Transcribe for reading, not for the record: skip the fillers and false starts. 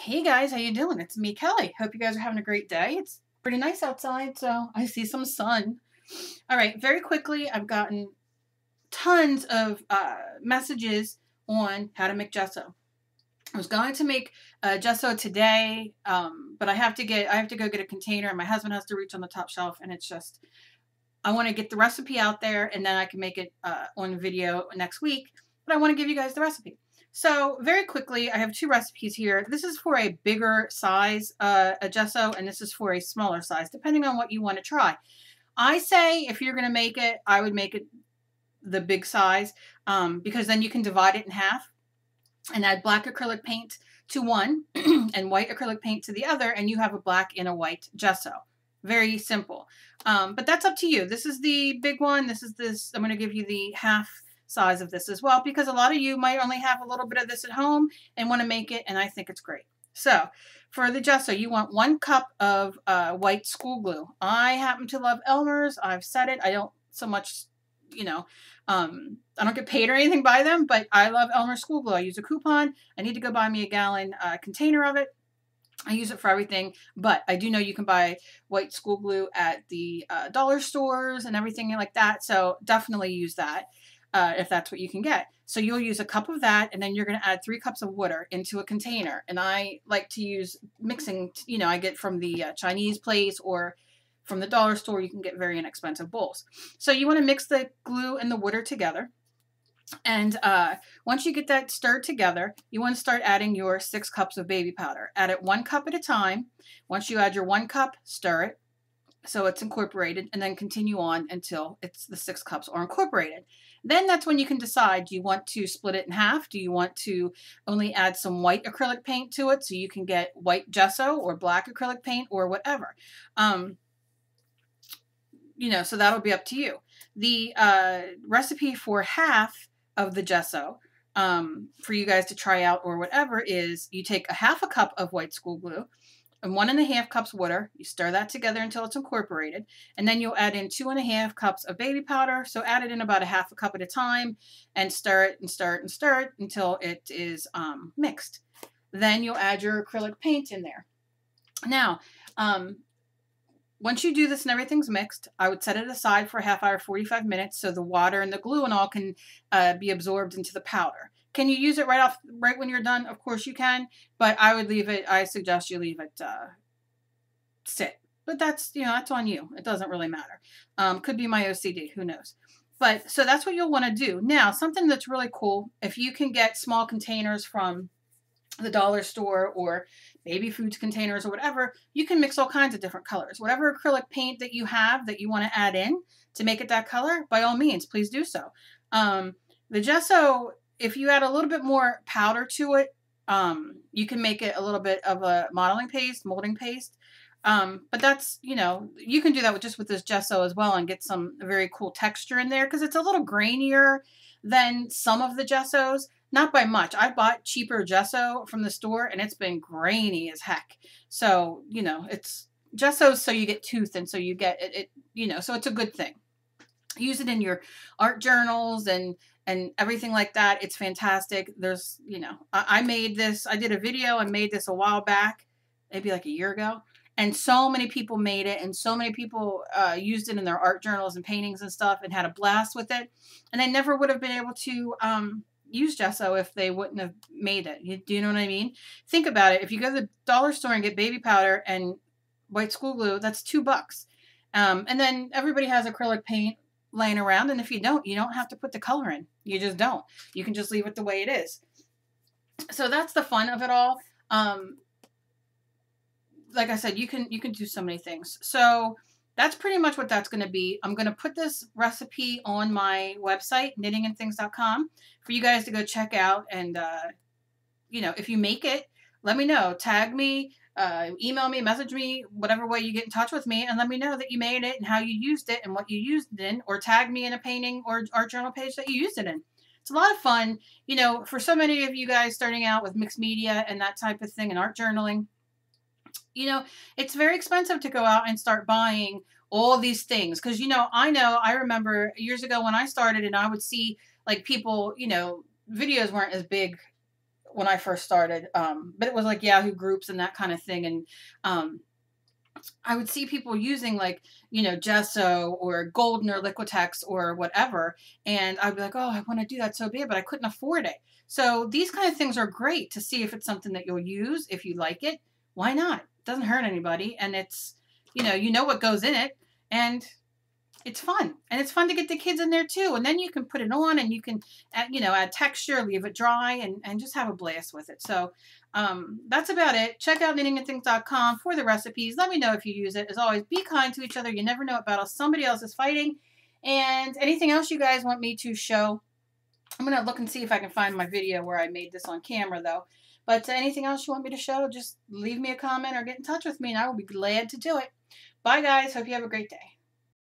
Hey guys, how you doing? It's me, Kelly. Hope you guys are having a great day. It's pretty nice outside, so I see some sun. All right, very quickly, I've gotten tons of messages on how to make gesso. I was going to make gesso today, but I have to go get a container, and my husband has to reach on the top shelf, and it's just I want to get the recipe out there, and then I can make it on video next week. But I want to give you guys the recipe. So very quickly, I have two recipes here. This is for a bigger size a gesso, and this is for a smaller size, depending on what you want to try. I say if you're going to make it, I would make it the big size because then you can divide it in half and add black acrylic paint to one and white acrylic paint to the other, and you have a black and a white gesso. Very simple. But that's up to you. This is the big one. I'm going to give you the half size of this as well, because a lot of you might only have a little bit of this at home and want to make it, and I think it's great. So for the gesso, you want 1 cup of white school glue. I happen to love Elmer's. I've said it. I don't so much, I don't get paid or anything by them, but I love Elmer's school glue. I use a coupon. I need to go buy me a gallon container of it. I use it for everything, but I do know you can buy white school glue at the dollar stores and everything like that. So definitely use that if that's what you can get. So you'll use a cup of that, and then you're going to add 3 cups of water into a container. And I like to use mixing, I get from the Chinese place or from the dollar store. You can get very inexpensive bowls. So you want to mix the glue and the water together. And once you get that stirred together, you want to start adding your 6 cups of baby powder. Add it 1 cup at a time. Once you add your 1 cup, stir it so it's incorporated, and then continue on until the 6 cups are incorporated. Then that's when you can decide, do you want to split it in half? Do you want to only add some white acrylic paint to it so you can get white gesso or black acrylic paint or whatever? So that'll be up to you. The recipe for half of the gesso for you guys to try out or whatever is you take a half a cup of white school glue and 1.5 cups water. You stir that together until it's incorporated, and then you'll add in 2.5 cups of baby powder. So add it in about a half a cup at a time and stir it and stir it and stir it until it is mixed. Then you'll add your acrylic paint in there. Now, once you do this and everything's mixed, I would set it aside for a half hour, 45 minutes, so the water and the glue and all can be absorbed into the powder. Can you use it right when you're done? Of course you can, but I suggest you leave it sit. But that's on you. It doesn't really matter. Could be my OCD, who knows. But so that's what you'll want to do. Now, something that's really cool, if you can get small containers from the dollar store or baby foods containers or whatever, you can mix all kinds of different colors. Whatever acrylic paint that you have that you want to add in to make it that color, by all means, please do so. The gesso, if you add a little bit more powder to it, you can make it a little bit of a molding paste. But that's, you can do that with this gesso as well and get some very cool texture in there because it's a little grainier than some of the gessos. Not by much. I bought cheaper gesso from the store, and it's been grainy as heck. So, it's gesso so you get tooth, and so you get it, so it's a good thing. Use it in your art journals and everything like that. It's fantastic. There's, I made this. I did a video and made this a while back, maybe like a year ago. And so many people made it, and so many people used it in their art journals and paintings and stuff and had a blast with it. And they never would have been able to use gesso if they wouldn't have made it. Do you know what I mean? Think about it. If you go to the dollar store and get baby powder and white school glue, that's $2. And then everybody has acrylic paint laying around, and if you don't have to put the color in. You just don't. You can just leave it the way it is. So that's the fun of it all. Like I said, you can do so many things. So that's pretty much what that's going to be. I'm going to put this recipe on my website, knittingnthings.com, for you guys to go check out. And, if you make it, let me know. Tag me, email me, message me, whatever way you get in touch with me, and let me know that you made it and how you used it and what you used it in, or tag me in a painting or art journal page that you used it in. It's a lot of fun. For so many of you guys starting out with mixed media and that type of thing and art journaling, it's very expensive to go out and start buying all these things. Because, I remember years ago when I started and I would see like people, videos weren't as big when I first started. But it was like Yahoo groups and that kind of thing. And I would see people using like, gesso or golden or Liquitex or whatever. And I'd be like, oh, I want to do that so bad, but I couldn't afford it. So these kind of things are great to see if it's something that you'll use. If you like it, why not? It doesn't hurt anybody. And it's, you know what goes in it. And it's fun. And it's fun to get the kids in there too. And then you can put it on and you can, add texture, leave it dry, and just have a blast with it. So that's about it. Check out knittingnthings.com for the recipes. Let me know if you use it. As always, be kind to each other. You never know what battle somebody else is fighting. And anything else you guys want me to show, I'm going to look and see if I can find my video where I made this on camera, though. But anything else you want me to show, just leave me a comment or get in touch with me, and I will be glad to do it. Bye, guys. Hope you have a great day.